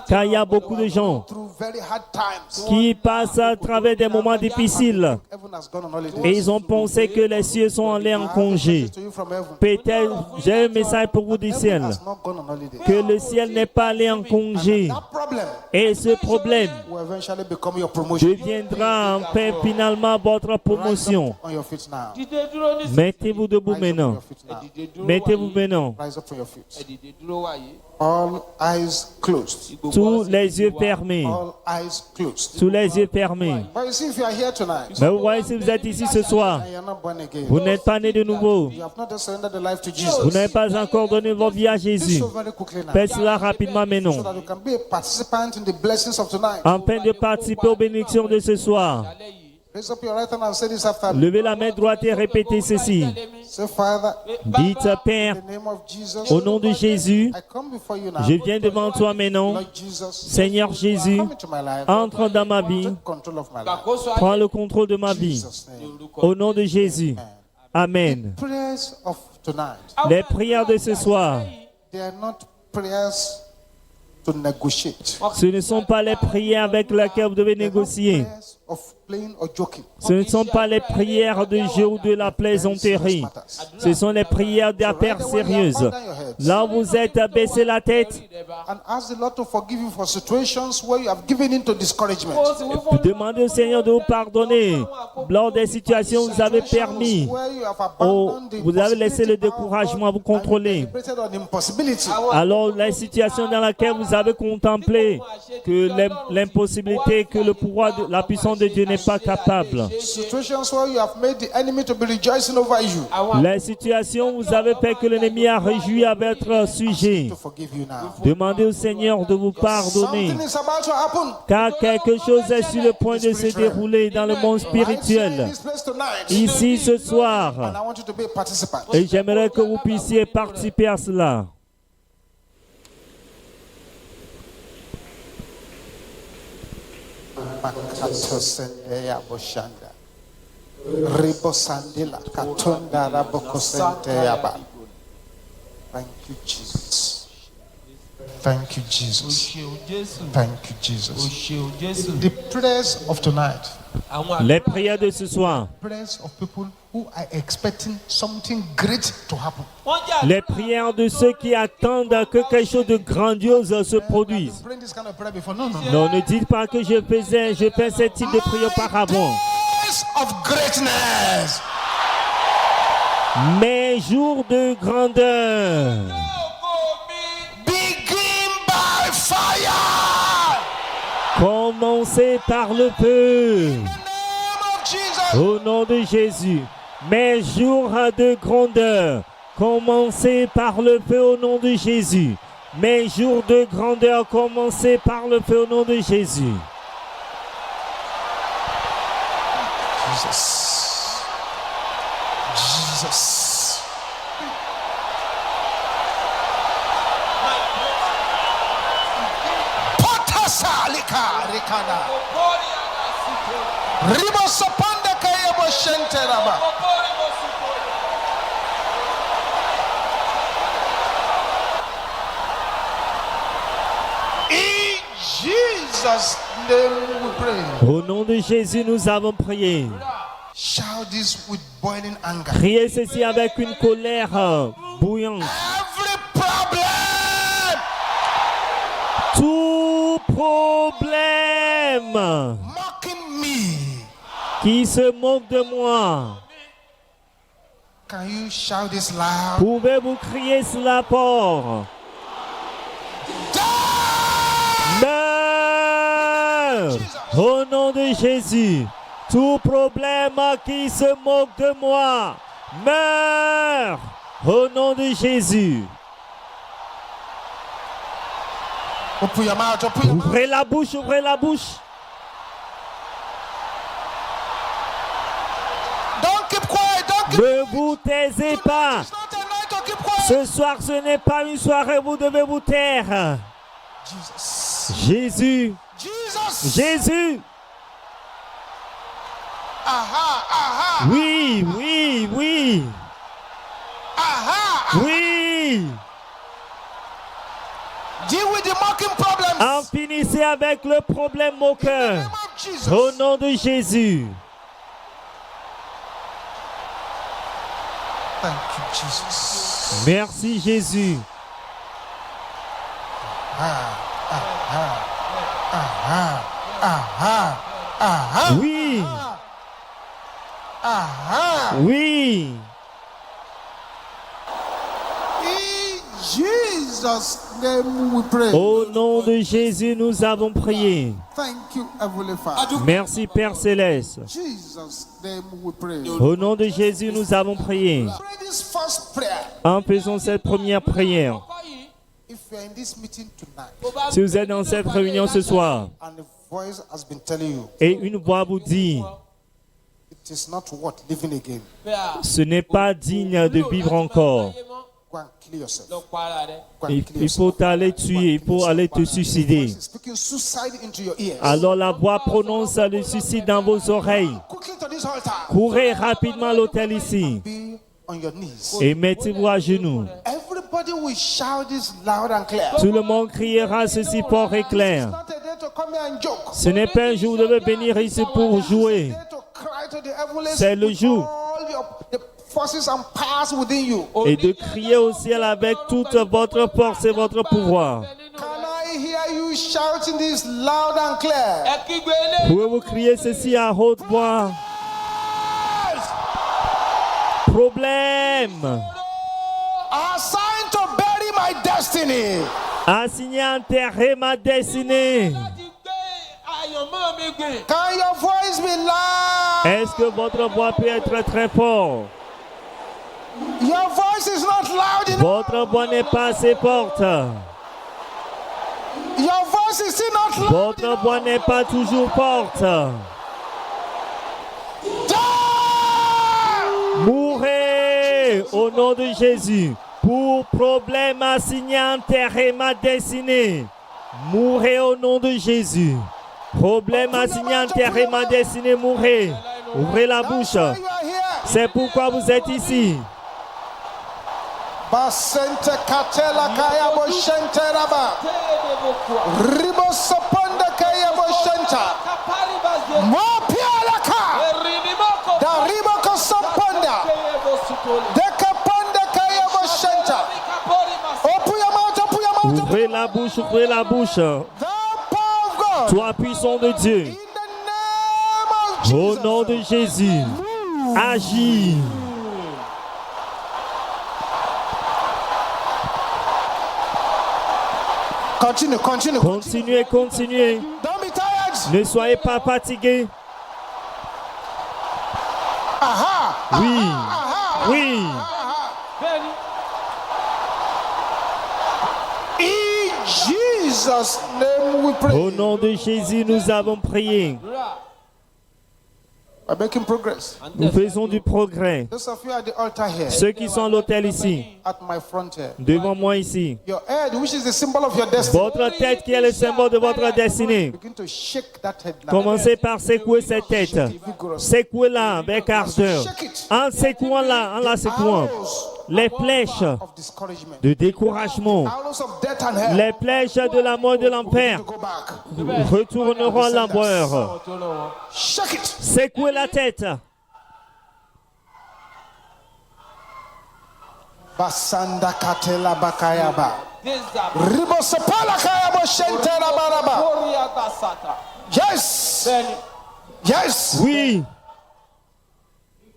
car il y a beaucoup de gens through very hard times. qui passent à travers des moments difficiles Heaven has gone on holiday. et ils ont pensé que les cieux sont allés en congé. To you from heaven. Peut-être, j'ai un message pour vous du Heaven ciel, has not gone on holiday. que le ciel n'est pas allé en congé. That problem Et ce problème will eventually become your promotion. deviendra en fait finalement votre promotion. On your feet now. Mettez-vous debout Rise up on maintenant. your feet now. Mettez-vous maintenant. Rise up on your feet. All eyes closed. Tous les yeux fermés. All eyes closed. Tous les yeux fermés. But you see, if you are here tonight Mais vous voyez, si vous êtes ici ce soir, and you're not born again, vous n'êtes pas né de nouveau. you have not just surrendered the life to Vous Jesus. n'avez pas encore donné votre vie à Do Jésus. so very quickly now, Faites cela rapidement so maintenant, that you can be a participant in the blessings of tonight. afin de participer aux bénédictions de ce soir. Raise up your right hand and say this after me. Levez la main droite et répétez ceci. Say, Father, Dites, Père, in the name of Jesus, au nom de Jésus, I come before you now. je viens devant toi maintenant. Lord Jesus, Seigneur Jésus, come into my life. entre dans ma vie, Take control of my life. prends le contrôle de ma In vie. Jesus' name. Au nom de Jésus. Amen. Prayers of tonight, Les prières de ce soir, they are not prayers to negotiate. ce ne sont pas les prières avec lesquelles vous devez They're not négocier. prayers of playing or joking. Ce ne sont pas les prières de jeu ou de la plaisanterie. Ce sont les prières d'affaires sérieuses. Là où vous êtes, baissez la tête. and ask the Lord to forgive you for situations where you have given into discouragement. Vous demandez au Seigneur de vous pardonner lors des situations où vous avez permis, Where you have oh, abandoned the vous avez laissé le possibility, power of découragement God vous contrôler. and deliberate on impossibility. Alors, la situation dans laquelle vous avez contemplé que l'impossibilité, que le pouvoir, la puissance de Dieu n'est pas capable. Situations where you have made the enemy to be rejoicing over you. La situation où vous avez fait que l'ennemi a réjoui à votre sujet. To forgive you now. Demandez au Seigneur de vous pardonner. Something is about to happen. Car quelque chose est sur le point de se dérouler dans le monde I say in spirituel. this place tonight, Ici ce and soir. I want you to be a participant. Et j'aimerais que vous puissiez participer à cela. Makatosendeya boshanda. Ribosandila katonda rabokosendeya ba. Thank you, Jesus. Thank you, Jesus. Thank you, Jesus. The prayers of tonight, Les prières de ce soir. prayers of people who are expecting something great to happen. Les prières de ceux qui attendent que quelque chose de grandiose se produise. Praying this kind of prayer before? No. Non, ne dites pas que je fais ce type de prière auparavant. Days of greatness. Mes jours de grandeur. Begin by fire. Commencez par le feu. In the name of Jesus. Au nom de Jésus. Mes jours de grandeur. Commencez par le feu au nom de Jésus. Mes jours de grandeur. Commencez par le feu au nom de Jésus. Jesus. Jesus. Potasalika rikana. Ribosopanda kayebo shenteraba. In Jesus' name we pray. Au nom de Jésus, nous avons prié. Shout this with boiling anger. Priez ceci avec une colère bouillante. Every problem Tout problème mocking me. qui se moque de moi, Can you shout this loud? pouvez-vous crier cela fort? Meurs au nom de Jésus. Tout problème qui se moque de moi, meurs au nom de Jésus. Open your mouth, open your mouth. Ouvrez la bouche, ouvrez la bouche. Don't keep quiet, don't keep Ne vous taisez pas. It's not a night to keep quiet. Ce soir, ce n'est pas une soirée, vous devez vous taire. Jesus. Jésus, Jesus. Jésus. Aha. Oui, oui, oui, Aha. oui. Deal with the mocking problems. En finissez avec le problème moqueur. In the name of Jesus. Au nom de Jésus. Thank you, Jesus. Merci Jésus. Oui, Aha. oui. In Jesus' name we pray. Au nom de Jésus, nous avons prié. Thank you, Heavenly Father. Merci Père Céleste. Jesus' name we pray. Au nom de Jésus, nous avons prié. Pray this first prayer. En faisant cette première prière. If you're in this meeting tonight Si vous êtes dans cette réunion ce soir and the voice has been telling you et une voix vous dit, it is not worth living again, ce n'est pas digne de vivre encore. go and kill yourself. Go and Il, kill il yourself. faut aller tuer, il faut aller te suicider. Voice is speaking suicide into your ears. Alors la voix prononce le suicide dans vos oreilles. Quickly to this altar. Courez rapidement à l'hôtel ici Be on your knees. et mettez-vous à genoux. Everybody will shout this loud and clear. Tout le monde criera ceci fort et clair. It's not a day to come here and joke. Ce n'est pas un jour où vous devez venir ici pour jouer. Day to cry to the heavenly C'est le jour all the forces and powers within you. et de crier au ciel avec toute votre force et votre pouvoir. Can I hear you shouting this loud and clear? Ẹ kígbe eléyìí. Pouvez-vous crier ceci à haute voix? Problème! Assigned to bury my destiny. Assigné à enterrer ma destinée. Láti gbé àyànmọ́ mi gbìn. Can your voice be loud? Est-ce que votre voix peut être très forte? Your voice is not loud enough. Votre voix n'est pas assez forte. Your voice is still not loud Votre enough. voix n'est pas toujours forte. Die! Mourez au nom de Jésus. Pour problème assigné à enterrer ma destinée. Mourez au nom de Jésus. Problème assigné à enterrer ma destinée. Mourez. Ouvrez la bouche. That's why you are here. C'est pourquoi vous êtes ici. Basente katela kaya boshente raba. Ribo soponde kaya boshenta. Mopialaka. Da ribo kosoponda. Dekaponde kaya boshenta. Open your mouth, open your mouth. Ouvrez la bouche, ouvrez la bouche. The power of God. Sois puissant de Dieu. In the name of Au Jesus. nom de Jésus. Agis. Continue, continue. Continuez, continuez. Don't be tired. Ne soyez pas fatigués. Aha. Oui. Aha. Oui. Bẹ́ẹ̀ni. In Jesus' name we pray. Au nom de Jésus, nous avons prié. Àdúrà. We're making progress. À ń Nous tẹ̀síwájú. faisons du progrès. Those of you at the altar here, Ceux qui sont à l'hôtel ici, at my front here, devant moi ici, your head, which is the symbol of your destiny, votre tête qui est le symbole de votre destinée, begin to shake that head now. commencez par secouer cette tête. Secouez-la avec ardeur. En secouant-la, en la secouant. Les flèches Of discouragement, de découragement, arrows of death and hell, les flèches de la mort et de l'enfer to go back. retourneront à l'envers. Tó lọ́wọ́. Shake it. Secouez la tête. Basanda katela bakayaba. Dézà. Ribo sepala kayabo shentera baraba. Orí àtàsàtà. Yes. Bẹ́ẹ̀ni. Yes. Oui,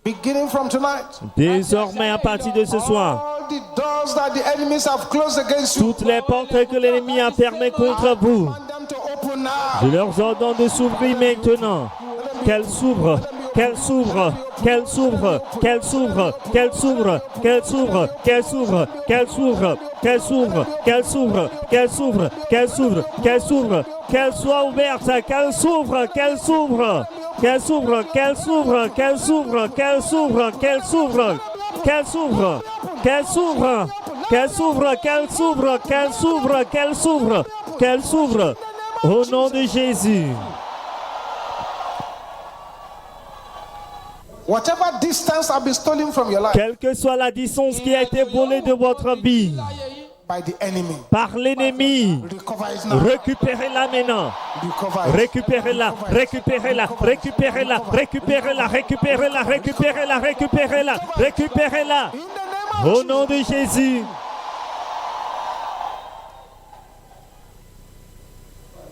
Beginning from tonight, désormais à partir de ce soir, all the doors that the enemies have closed against you, toutes les portes que l'ennemi a fermées contre vous, want them to open now. je leur ordonne de s'ouvrir maintenant. Qu'elles s'ouvrent, qu'elles s'ouvrent, qu'elles s'ouvrent, qu'elles s'ouvrent, qu'elles s'ouvrent, qu'elles s'ouvrent, qu'elles s'ouvrent, qu'elles s'ouvrent, qu'elles s'ouvrent, qu'elles s'ouvrent, qu'elles s'ouvrent, qu'elles s'ouvrent, qu'elles s'ouvrent, qu'elles soient ouvertes, qu'elles s'ouvrent, qu'elles s'ouvrent, qu'elles s'ouvrent, qu'elles s'ouvrent, qu'elles s'ouvrent, qu'elles s'ouvrent, qu'elles s'ouvrent, qu'elles s'ouvrent, qu'elles s'ouvrent, qu'elles s'ouvrent, qu'elles s'ouvrent, qu'elles s'ouvrent, qu'elles s'ouvrent, qu'elles s'ouvrent, au nom de Jésus. Whatever distance have been stolen from your life Quelle que soit la distance qui a été volée de votre vie by the enemy, par l'ennemi, recover it now. récupérez-la maintenant. Recover it. Récupérez-la, récupérez-la, récupérez-la, récupérez-la, récupérez-la, récupérez-la, récupérez-la, récupérez-la. In the name of Au nom de Jésus.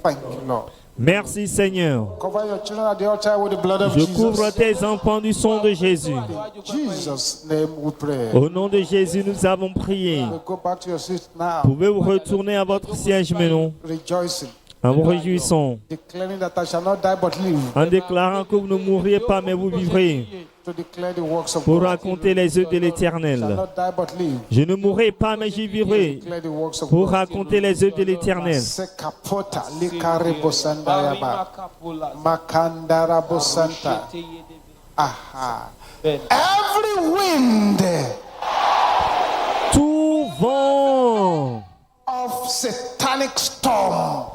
Thank you, Lord. Merci Seigneur. Cover your children at the altar with the blood of Je couvre Jesus. tes enfants du sang de Jésus. In Jesus' name we pray. Au nom de Jésus, nous avons prié. We go back to your seat now, Pouvez-vous retourner à votre siège maintenant rejoicing, en vous réjouissant, declaring that I shall not die but live en déclarant que vous ne mourriez pas mais vous vivrez to declare the works of pour God. raconter les œuvres de I shall l'Éternel. not die but live Je ne mourrai pas mais j'y vivrai to declare the works of pour God. raconter les œuvres de l'Éternel. Sekapota likarebo sandayaba Barimakapula. makandarabo santa. Aha. Bẹ́ẹ̀ni. Every wind Tout vent of satanic storm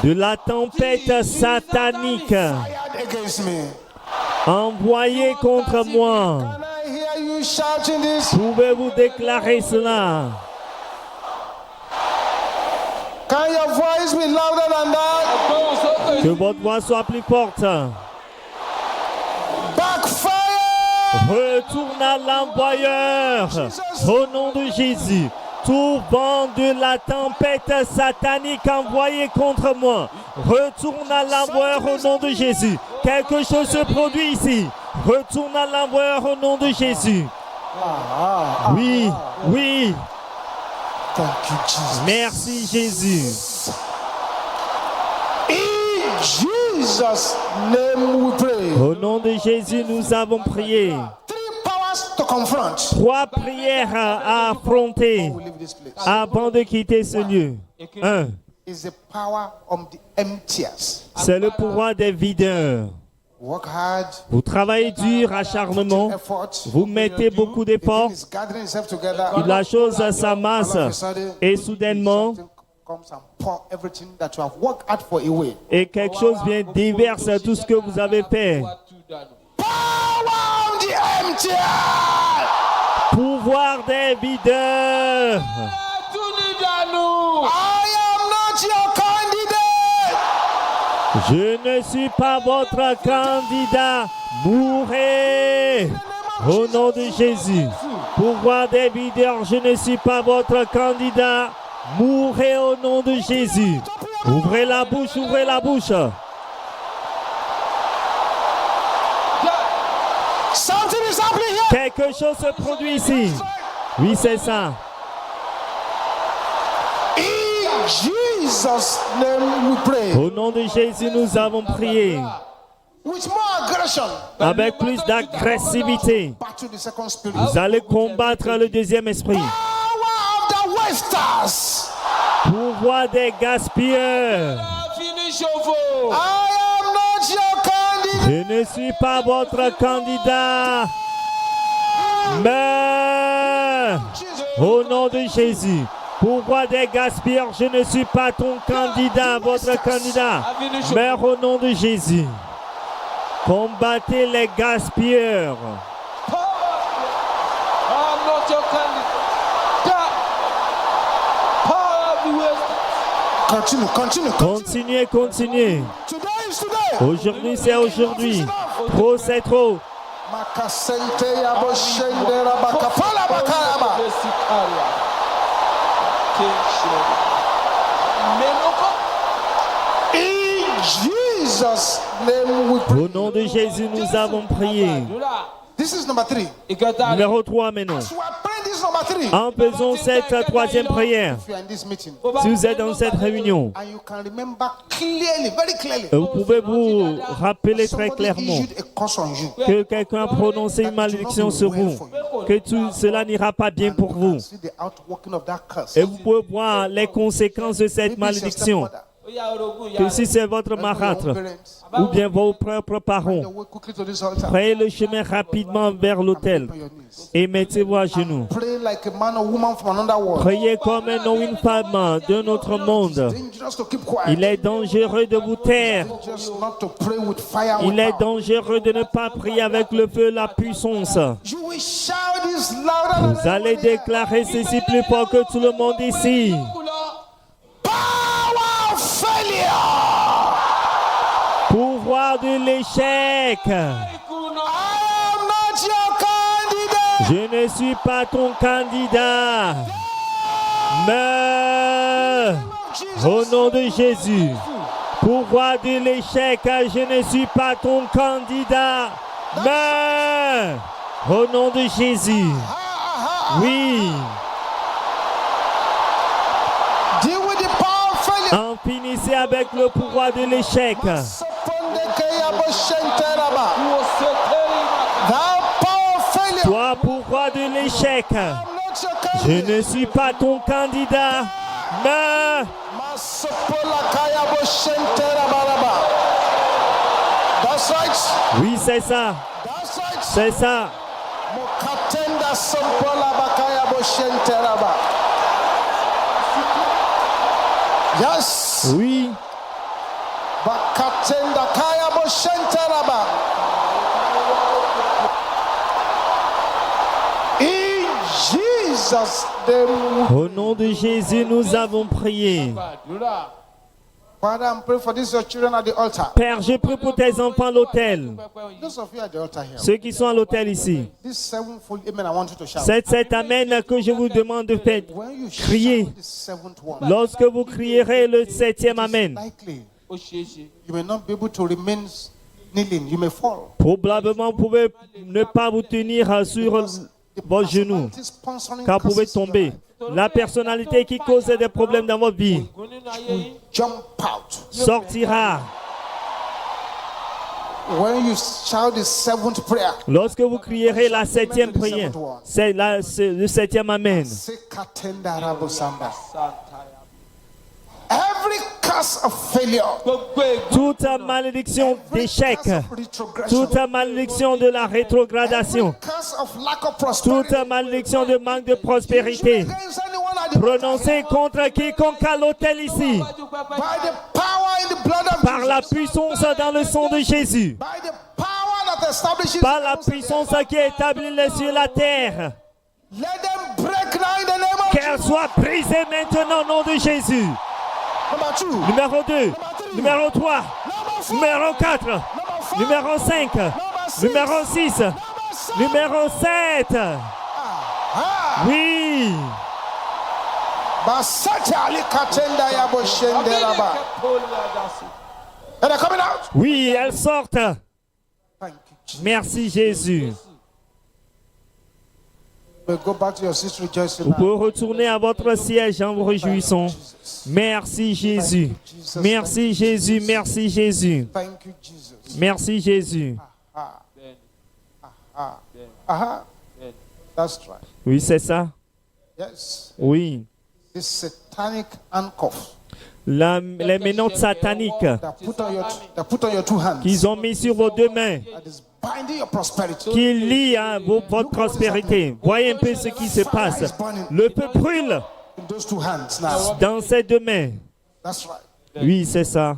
de la tempête satanique fired against me. envoyée contre moi, Can I hear you shouting this? pouvez-vous déclarer cela? Can your voice be louder than that? Gbóhùn sókè. Que votre voix soit plus forte. Backfire! Retourne à l'envoyeur. Au nom de Jésus. Tout vent de la tempête satanique envoyé contre moi. Retourne à l'envoyeur au nom de Jésus. Quelque chose se produit ici. Retourne à l'envoyeur au nom de Jésus. Oui, oui. Thank you, Jesus. Merci Jésus. In Jesus' name we pray. Au nom de Jésus, nous avons prié. 3 powers to confront. 3 prières à affronter We leave this place. avant de quitter ce lieu. 1. Is the power of the emptiers. C'est le pouvoir des videurs. Work hard. Vous travaillez dur, acharnement. Effort. Vous mettez beaucoup d'efforts. Is gathering itself together. La chose s'amasse. All of a sudden, Et soudainement, something comes and pour everything that you have worked hard for away. et quelque chose vient déverse tout ce que vous avez fait. Power of the emptiers. Pouvoir des videurs. I am not your candidate. Je ne suis pas votre candidat. Mourrez au nom de Jésus. Pouvoir des videurs, je ne suis pas votre candidat. Mourrez au nom de Jésus. Ouvrez la bouche, ouvrez la bouche. Something is happening here. Quelque chose se produit ici. Oui, c'est ça. In Jesus' name we pray. Au nom de Jésus, nous avons prié. With more aggression. Avec plus d'agressivité, Battle the second spirit. vous allez combattre le deuxième esprit. Power of the wasters. Pouvoir des gaspilleurs. I am not your candidate. Je ne suis pas votre candidat. Mais au nom de Jésus, pouvoir des gaspilleurs, je ne suis pas ton candidat, votre candidat. Mais au nom de Jésus, combattez les gaspilleurs. Continue, continue, continue. Continuez, continuez. Today is today. Aujourd'hui, c'est aujourd'hui. Trop, c'est trop. Makasente yabo shendera bakapala bakayaba. In Jesus' name we pray. Au nom de Jésus, nous avons prié. This is number 3. Numéro 3 maintenant. So we are praying this number 3. En faisant cette troisième prière, If you are in this meeting si vous êtes dans cette réunion, and you can remember clearly, very clearly, vous pouvez vous rappeler très somebody clairement issued a curse on you. que quelqu'un a prononcé une malédiction sur vous, que tout cela n'ira pas bien pour vous. See the outworking of that curse. Et vous pouvez voir les conséquences de cette Maybe it's your malédiction. stepmother. Que si c'est votre marâtre ou bien vos propres parents, Your way quickly to this altar. prenez le chemin rapidement vers l'autel On your knees. et mettez-vous à genoux. Pray like a man or woman from another world. Priez comme un homme ou une femme d'un autre monde. Dangerous to keep quiet. Il est dangereux de vous taire. Just not to pray with fire. Il with est power. dangereux de ne pas prier avec le feu, la puissance. You will shout this louder Vous than allez everybody else. déclarer ceci plus fort que tout le monde ici. Power of failure. Pouvoir de l'échec. I am not your candidate. Je ne suis pas ton candidat. Mais au nom de Jésus, pouvoir de l'échec, je ne suis pas ton candidat. Mais au nom de Jésus, oui, Deal with the power of failure. en finissez avec le pouvoir de l'échec. Thou power of failure. Toi, pouvoir de l'échec, I'm not your je candidate. ne suis pas ton candidat. Mais That's right. oui, c'est ça, That's right. c'est ça. Mokatenda Sampola Bakaya Boshenteraba. Yes. Oui, Bakatenda Kaya Boshenteraba. In Jesus' name. au nom de Jésus, nous avons prié. Father, I'm praying for these your children at the altar. Père, je prie pour tes enfants à l'autel. Those of you at the altar here. Ceux qui sont à l'autel ici. This sevenfold amen, I want you to shout. C'est cet amen que je vous demande de faire. When you Criez. shout the seventh one, Lorsque vous crierez le 7e amen, likely Ó ṣeé ṣe. you may not be able to remain kneeling. You may fall. probablement vous pouvez ne pas vous tenir sur vos genoux, car vous pouvez tomber. La personnalité qui cause des problèmes dans votre vie Ògùn nínú ayé yín. Jump out. sortira. When you shout the seventh prayer, Lorsque vous crierez la 7e prière, c'est le 7e amen. Sekatenda Rabosamba. Santaya. Every curse of failure, Gbogbo ègún. Toute malédiction d'échec, curse of retrogression, toute malédiction de la rétrogradation, curse of lack of prosperity, toute malédiction de manque de prospérité, against anyone at the prononcée contre quiconque à l'autel ici, Wájú pẹpẹ. by the power in the blood of par la Jesus, puissance dans le sang de Jésus, by the power that establishes par la heavens and puissance earth. qui établit les cieux et la terre. Let them break now in the name of Qu'elle Jesus. soit brisée maintenant au nom de Jésus. Number 2, Numéro 2, numéro 3, number 4, numéro 4, number 5, numéro 5, numéro 6, numéro 7. Oui, Basata likatenda ya boshende raba. And they're coming out. oui, elles sortent. Thank you, Jesus. Merci Jésus. We'll go back to your seat rejoicing Vous now. pouvez retourner à votre siège en vous réjouissant. Merci Jésus. Merci Jésus. Merci Jésus. Thank you, Jesus. Merci Jésus. Ah, Bẹ́ẹ̀ni, ah, bẹ́ẹ̀ni, aha. bẹ́ẹ̀ni. That's right. Oui, c'est ça. Yes. Oui. This satanic handcuff Les menottes sataniques that put on your two hands qu'ils ont mis sur vos deux mains, that is binding your prosperity. qui lient votre prospérité. Voyez un peu ce qui se passe. Le feu brûle In those two hands now. dans ces deux mains. That's right. Oui, c'est ça.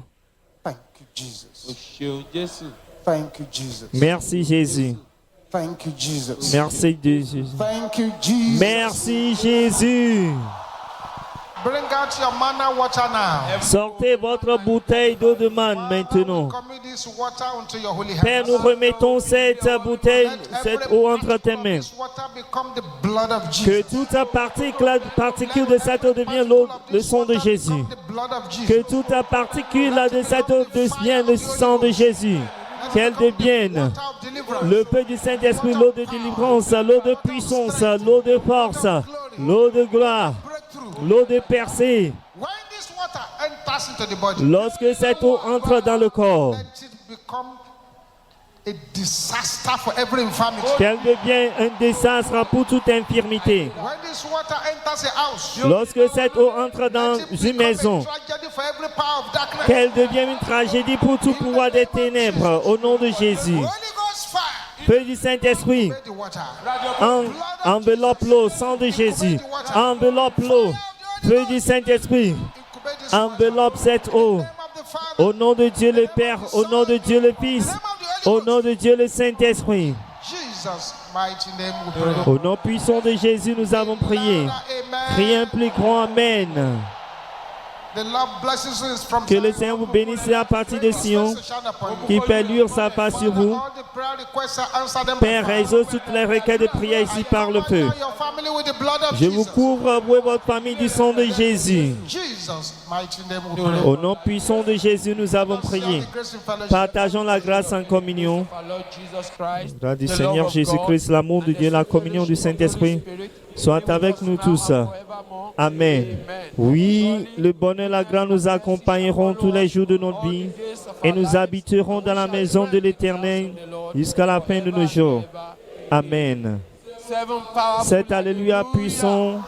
Thank you, Jesus. O ṣeun Jésù. Thank you, Jesus. Merci Jésus. Thank you, Jesus. Merci Jésus. Thank you, Jesus. Merci Jésus. Bring out your manna water now. Sortez votre bouteille d'eau de manne maintenant. Commit this water unto your holy Père, hands. nous remettons cette bouteille, cette eau entre tes mains. This water become the blood of Que Jesus. toute particule de cette eau devienne l'eau, le sang de Jésus. The blood of Jesus. Que toute particule de cette eau devienne le sang de Jésus. Qu'elle devienne Water of deliverance. le feu du Saint-Esprit, l'eau de délivrance, l'eau de puissance, l'eau de force, l'eau de gloire, Breakthrough. l'eau de percée. When this water enters into the body, Lorsque cette eau entre dans le corps, let it become a disaster for every infirmity. qu'elle devienne un désastre pour toute infirmité. When this water enters a house, Lorsque cette eau entre dans let it une become maison, a tragedy for every power of darkness. qu'elle devienne une tragédie pour tout pouvoir des ténèbres, au nom de Jésus. Holy Ghost fire. Feu du Saint-Esprit, The water. enveloppe l'eau, sang de Jésus. Enveloppe l'eau, feu du Saint-Esprit. Incubate this Enveloppe cette eau. name of the Father. Au nom de Dieu le Père, au nom de Dieu le Fils, Name of the Holy au nom de Dieu le Saint-Esprit. Jesus' mighty name we pray. Au nom puissant de Jésus, nous avons prié. Amen. Criez un plus grand Amen. The Lord blesses us from Que le Seigneur vous bénisse à partir de Sion, qui fait luire sa face sur vous. All the prayer requests are answered them. Père, réseau toutes les requêtes de prière ici par le feu. Your family with the blood of Je vous Jesus. couvre, vous et votre famille, du sang de Jésus. Jesus' mighty name we pray. Au nom puissant de Jésus, nous avons prié. Grace and fellowship. Partageons la grâce en communion. Our Lord Jesus Christ, Grâce du the Seigneur love of Jésus-Christ, God, l'amour de and the Dieu, la sweet communion du fellowship of the Holy Saint-Esprit Spirit soit be with avec us nous now tous. and forevermore. Amen. Amen. Oui, le bonheur et la grâce nous accompagneront tous les jours de notre vie et nous habiterons dans la maison de l'Éternel jusqu'à la fin de nos jours. Amen. Seven powerful Cet Alléluia puissant